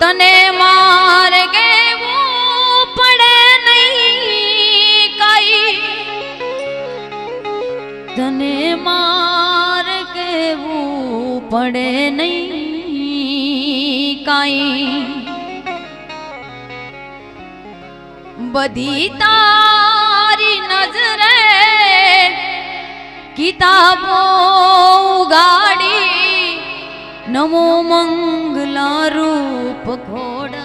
તને માર કેવું પડે નહીં કાઈ, તને માર કેવું પડે નહીં કાઈ, બધી તારી નજરે કિતાબો ઉગાડી, નમો મંગલા રૂપ ખોડલમાં,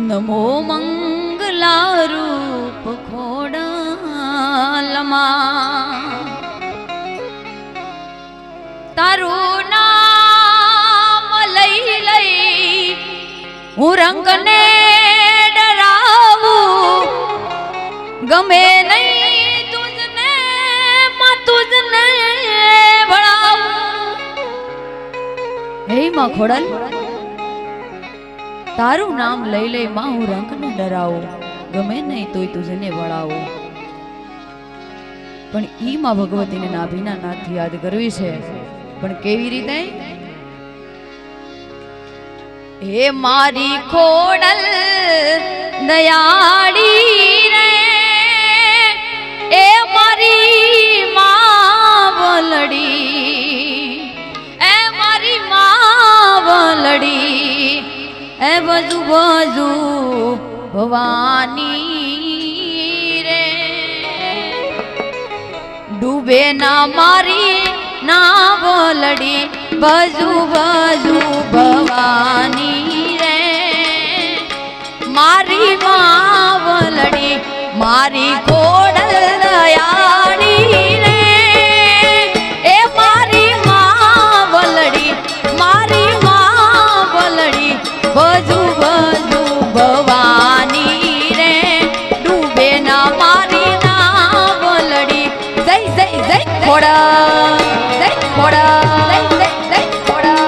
નમો મંગલા રૂપ ખોડલમાં, તારું નામ લઈ લઈ હું રંગને ડરાવું, ગમે નહીં તુજને માં તુજને ભળાવું. હે માં ખોડલ, તારું નામ લઈ લઈ માં હું રંગને ડરાવું, ગમે નહીં તોય તુજને ભળાવું. પણ ઈ માં ભગવતીને નાભીના નાથથી યાદ કરવી છે, પણ કેવી રીતે? હે મારી ખોડલ દયાળી રે, એ મારી માવલડી, એ મારી માવલડી, એ બજુ બજુ ભવાની રે, ડૂબે ના મારી નાવલડી, બજુ બજુ ભવાની રે, મારી માવલડી, મારી ખોડલ દયાળી રે, એ મારી માવલડી, મારી માવલડી, બજુ બજુ ભવાની રે, ડૂબે ના મારી નાવલડી. જય જય જય ખોડલ, જય ખોડલ, જય જય જય ખોડલ.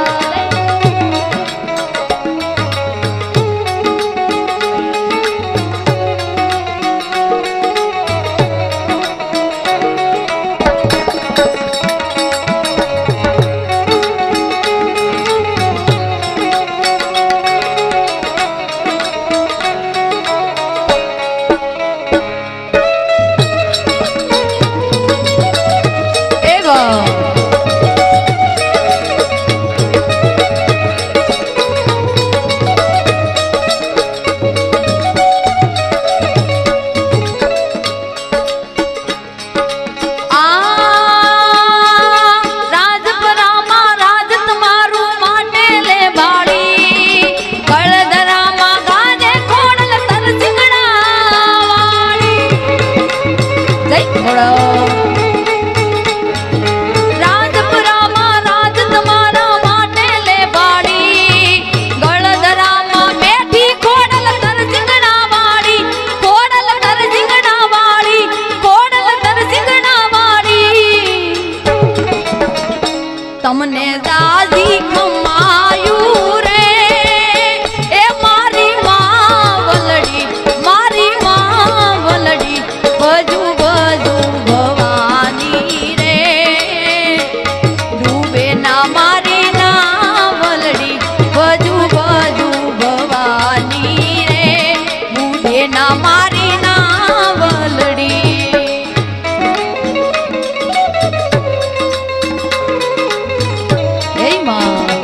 તમને દાદી ખમાયું રે, એ મારી માવલડી, મારી માવલડી, બજુ બજુ ભવાની રે, ડૂબે ના મારી નાવલડી, બજુ બજુ ભવાની રે, ડૂબે ના મારી નાવલડી. Hey, Mom.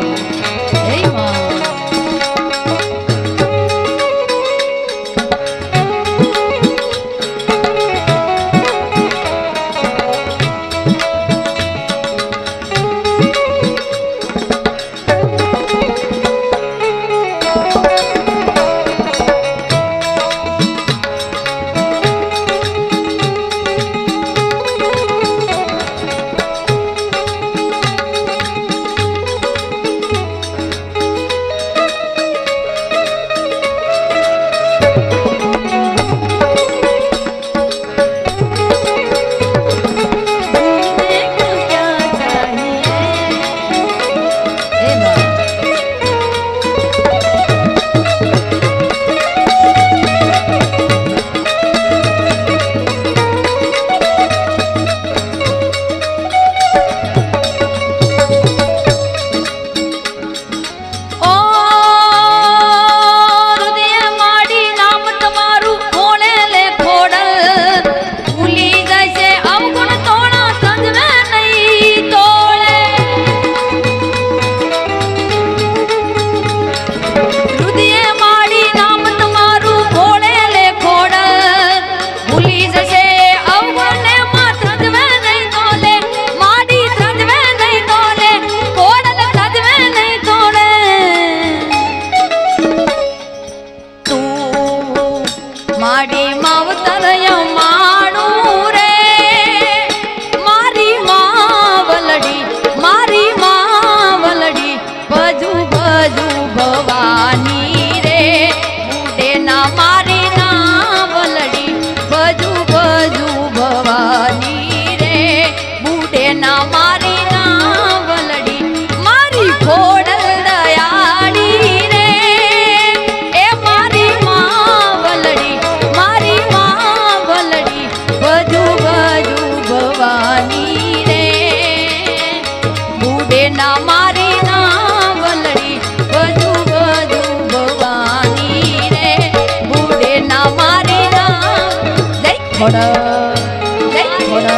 ના મારી ના વલડી બધું બધું ભવાની રે બુડે ના મારી ના જય ખોડ જય ખોડ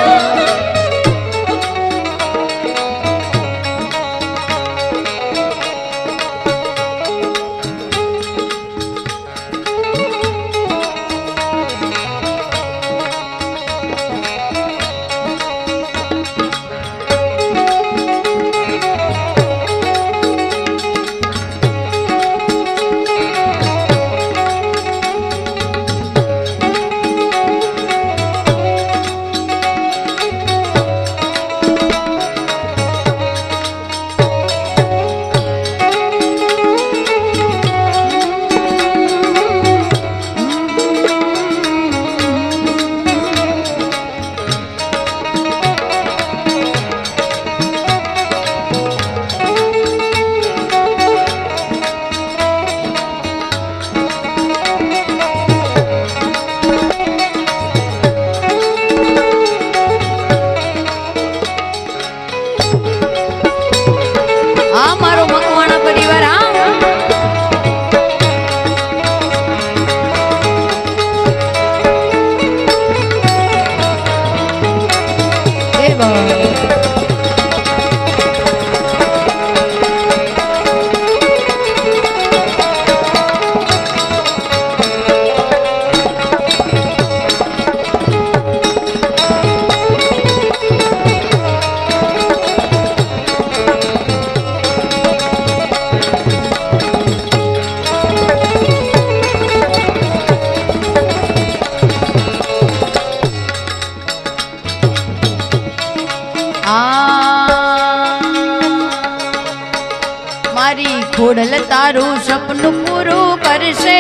મારી ખોડલ તારું સપનું પૂરું કરશે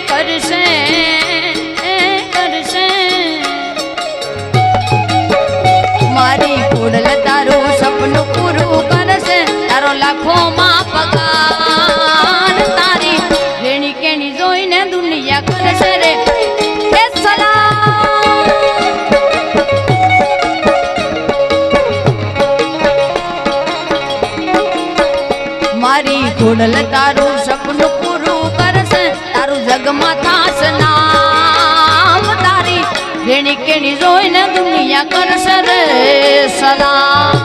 કરશે કરશે મારી ખોડલ તારું સપનું પૂરું કરશે તારો લાખોમાં પગાર તારી રેણી કેણી જોઈને દુનિયા કરશે રે એ સલામ મારી ખોડલ તારું સપનું પૂરું કરશે તારું જગમાં થાશે નામ તારી રેણી કેણી જોઈને દુનિયા કરશે રે સલામ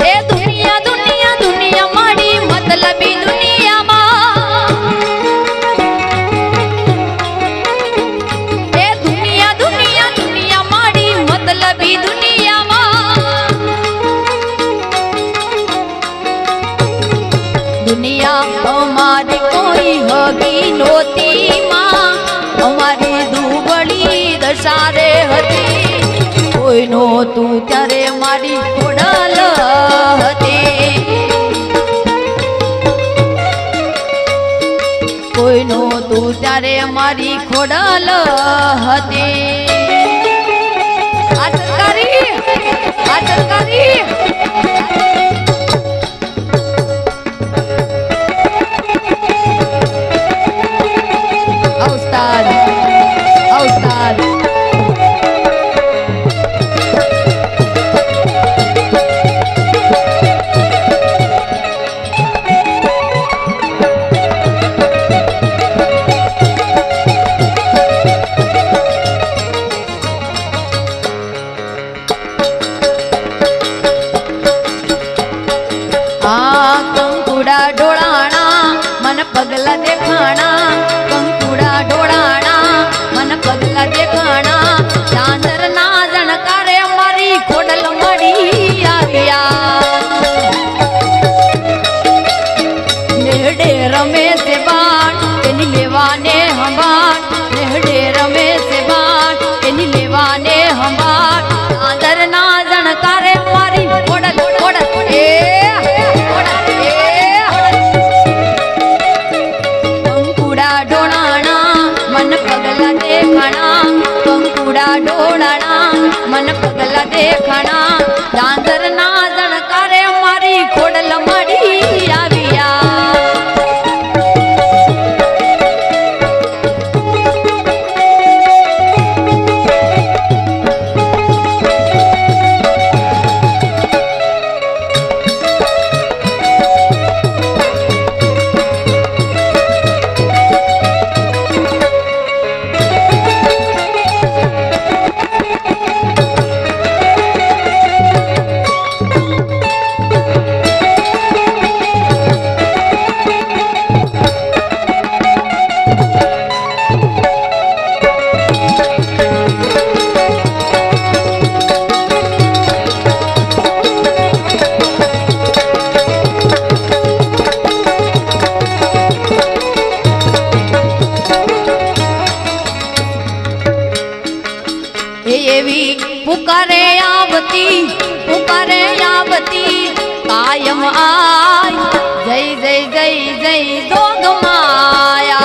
એ દુનિયા દુનિયા દુનિયા મારી મતલબી દુનિયામાં એ દુનિયા દુનિયા દુનિયા મારી મતલબી દુનિયામાં દુનિયા અમારી કોઈ હગી નહોતી માં અમારી દુબળી દશારે હતી કોઈ નહોતું ત્યારે મારી ખોડલ હતી કોઈ નહોતું ત્યારે મારી ખોડલ હતી આ સરકારી Austad Austad કંકુડા ડોળાણા મન પગલા દેખાણા કંકુડા ડોળાણા મન પગલા દેખાણા ચાંદર ના જણકારે મારી ખોડલ મળી આવ્યા નેહડે રમે છે બાણ એની લેવાને હંભાણ નેહડે રમે છે બાણ એની લેવાને હંભાણ ચાંદર ના જણકારે મારી ખોડલ ખોડલ કંકુડા ડોળાણા મન પગલા દેખાણા કંકુડા ડોળાણા મન પગલા દેખાણા ચાંદર ના જણકારે મારી ખોડલ મળી આવ્યા पुकारे आवती कायम आय जय जय जय जय जोग माया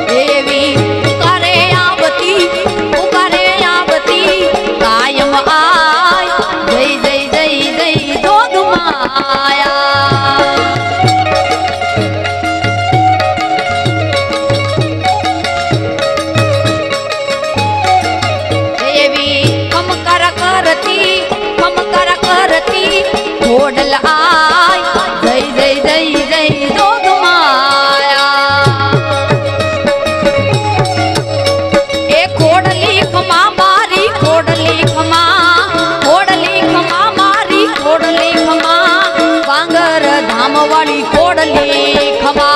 देवी पुकारे आवती कायम आय जय जय जय जय जोग माया खोडल आय जय जय जय जय जोग माया ए खोडली खमा मारी खोडली खमा मारी खोडली खमा बांगर धाम वाली खोडली खमा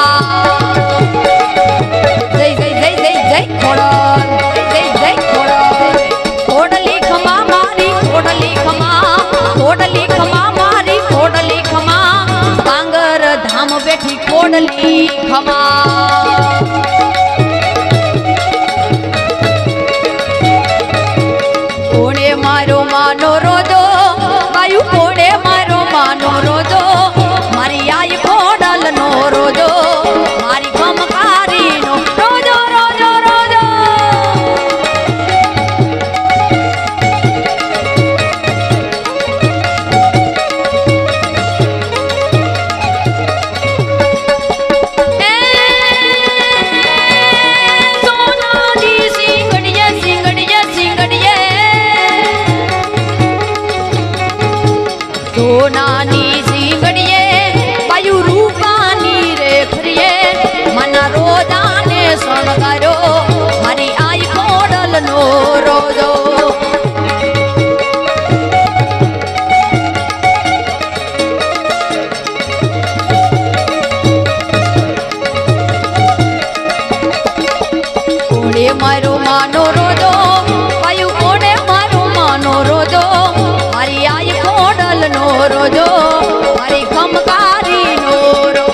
जय जय जय जय जय खोडल जय जय खोडल खोडली खमा मारी खोडली खमा खोडली खमा बांगर धाम बैठी खोडली खमा कोणे मारो मानो रोजो वायु कोणे मारो मानो रोजो मारी आई खोडल नो रोजो मारी खमकारी नो रोजो रोजो रोजो सोनानी सिंगड़िए बायु रूपानी रे खरिए मना रोजाने सुन करो मारी आई खोडल नो रोजो कोड़े मारो मानो रोजो बायु कोड़े मारो मानो रोजो मारी आई खोडल नो रोजो मारी खमकारी नो रो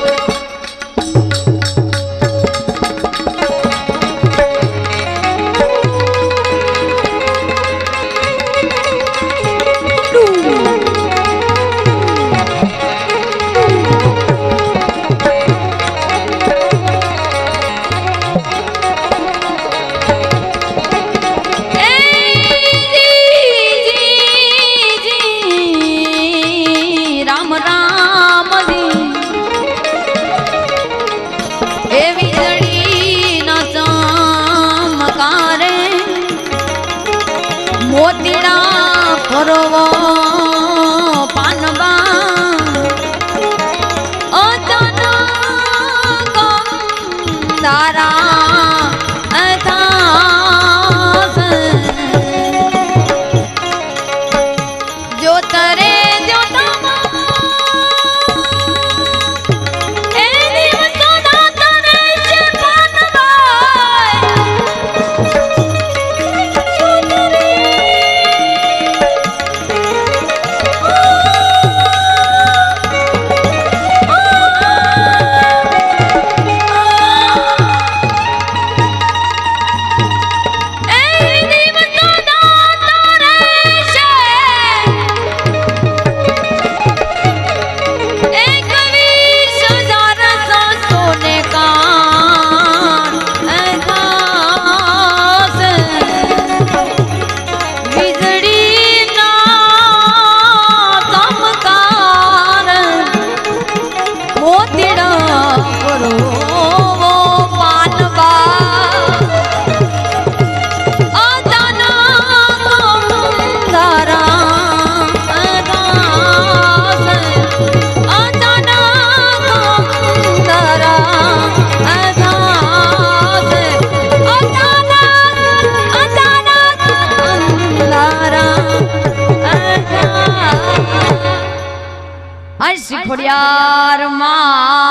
मोतीड़ा फरवा पानवा अचानक दारा अथास जो तरे जो तमा ए दिवसो ना तरे छे पानवा ખોડિયાર માં